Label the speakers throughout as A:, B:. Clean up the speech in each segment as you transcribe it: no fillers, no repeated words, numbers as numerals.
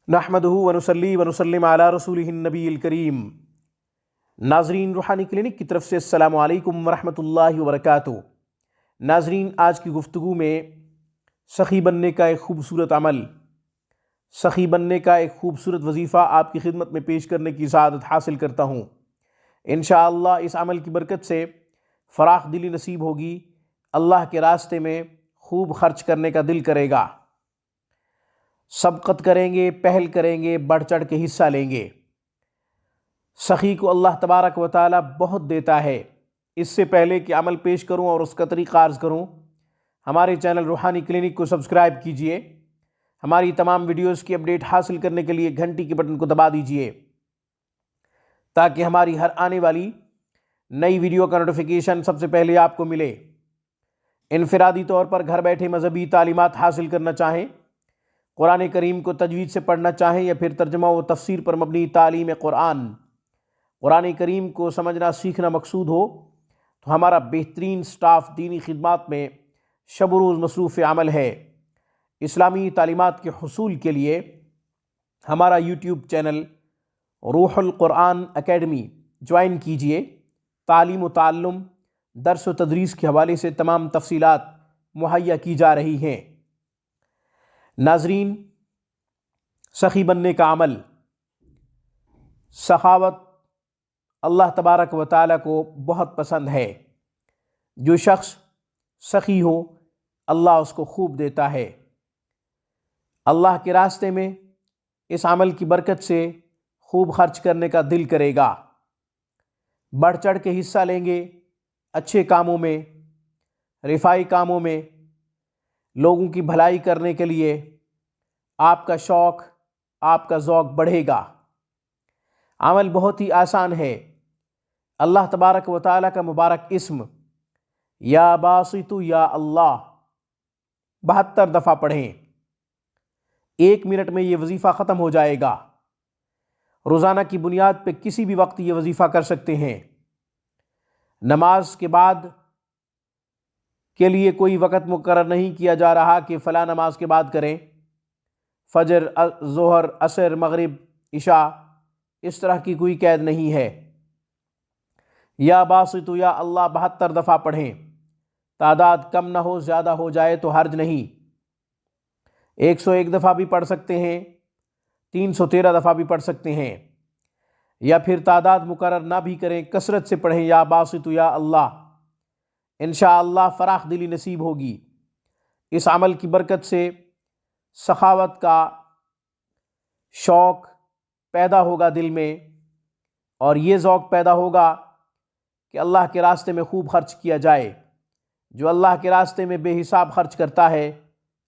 A: نحمدہ ونصلی ونسلم علی رسولہ النبی الکریم۔ ناظرین، روحانی کلینک کی طرف سے السلام علیکم ورحمۃ اللہ وبرکاتہ۔ ناظرین، آج کی گفتگو میں سخی بننے کا ایک خوبصورت عمل، سخی بننے کا ایک خوبصورت وظیفہ آپ کی خدمت میں پیش کرنے کی سعادت حاصل کرتا ہوں۔ انشاءاللہ اس عمل کی برکت سے فراخ دلی نصیب ہوگی، اللہ کے راستے میں خوب خرچ کرنے کا دل کرے گا، سبقت کریں گے، پہل کریں گے، بڑھ چڑھ کے حصہ لیں گے۔ سخی کو اللہ تبارک و تعالی بہت دیتا ہے۔ اس سے پہلے کہ عمل پیش کروں اور اس کا طریقہ عرض کروں، ہمارے چینل روحانی کلینک کو سبسکرائب کیجئے۔ ہماری تمام ویڈیوز کی اپڈیٹ حاصل کرنے کے لیے گھنٹی کے بٹن کو دبا دیجئے تاکہ ہماری ہر آنے والی نئی ویڈیو کا نوٹیفیکیشن سب سے پہلے آپ کو ملے۔ انفرادی طور پر گھر بیٹھے مذہبی تعلیمات حاصل کرنا چاہیں، قرآن کریم کو تجوید سے پڑھنا چاہیں یا پھر ترجمہ و تفسیر پر مبنی تعلیم قرآن کریم کو سمجھنا سیکھنا مقصود ہو تو ہمارا بہترین سٹاف دینی خدمات میں شب و روز مصروف عمل ہے۔ اسلامی تعلیمات کے حصول کے لیے ہمارا یوٹیوب چینل روح القرآن اکیڈمی جوائن کیجئے۔ تعلیم و تعلم، درس و تدریس کے حوالے سے تمام تفصیلات مہیا کی جا رہی ہیں۔ ناظرین، سخی بننے کا عمل، سخاوت اللہ تبارک و تعالیٰ کو بہت پسند ہے۔ جو شخص سخی ہو اللہ اس کو خوب دیتا ہے۔ اللہ کے راستے میں اس عمل کی برکت سے خوب خرچ کرنے کا دل کرے گا، بڑھ چڑھ کے حصہ لیں گے، اچھے کاموں میں، رفائی کاموں میں، لوگوں کی بھلائی کرنے کے لیے آپ کا شوق، آپ کا ذوق بڑھے گا۔ عمل بہت ہی آسان ہے۔ اللہ تبارک و تعالیٰ کا مبارک اسم یا باسط یا اللہ 72 دفعہ پڑھیں، 1 منٹ میں یہ وظیفہ ختم ہو جائے گا۔ روزانہ کی بنیاد پہ کسی بھی وقت یہ وظیفہ کر سکتے ہیں۔ نماز کے بعد کے لیے کوئی وقت مقرر نہیں کیا جا رہا کہ فلاں نماز کے بعد کریں، فجر، ظہر، عصر، مغرب، عشاء، اس طرح کی کوئی قید نہیں ہے۔ یا باسط یا اللہ 72 دفعہ پڑھیں، تعداد کم نہ ہو، زیادہ ہو جائے تو حرج نہیں۔ 101 دفعہ بھی پڑھ سکتے ہیں، 313 دفعہ بھی پڑھ سکتے ہیں، یا پھر تعداد مقرر نہ بھی کریں، کثرت سے پڑھیں یا باسط یا اللہ۔ انشاءاللہ فراخ دلی نصیب ہوگی۔ اس عمل کی برکت سے سخاوت کا شوق پیدا ہوگا دل میں، اور یہ ذوق پیدا ہوگا کہ اللہ کے راستے میں خوب خرچ کیا جائے۔ جو اللہ کے راستے میں بے حساب خرچ کرتا ہے،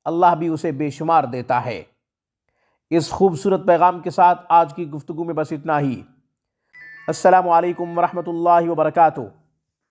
A: اللہ بھی اسے بے شمار دیتا ہے۔ اس خوبصورت پیغام کے ساتھ آج کی گفتگو میں بس اتنا ہی۔ السلام علیکم ورحمۃ اللہ وبرکاتہ۔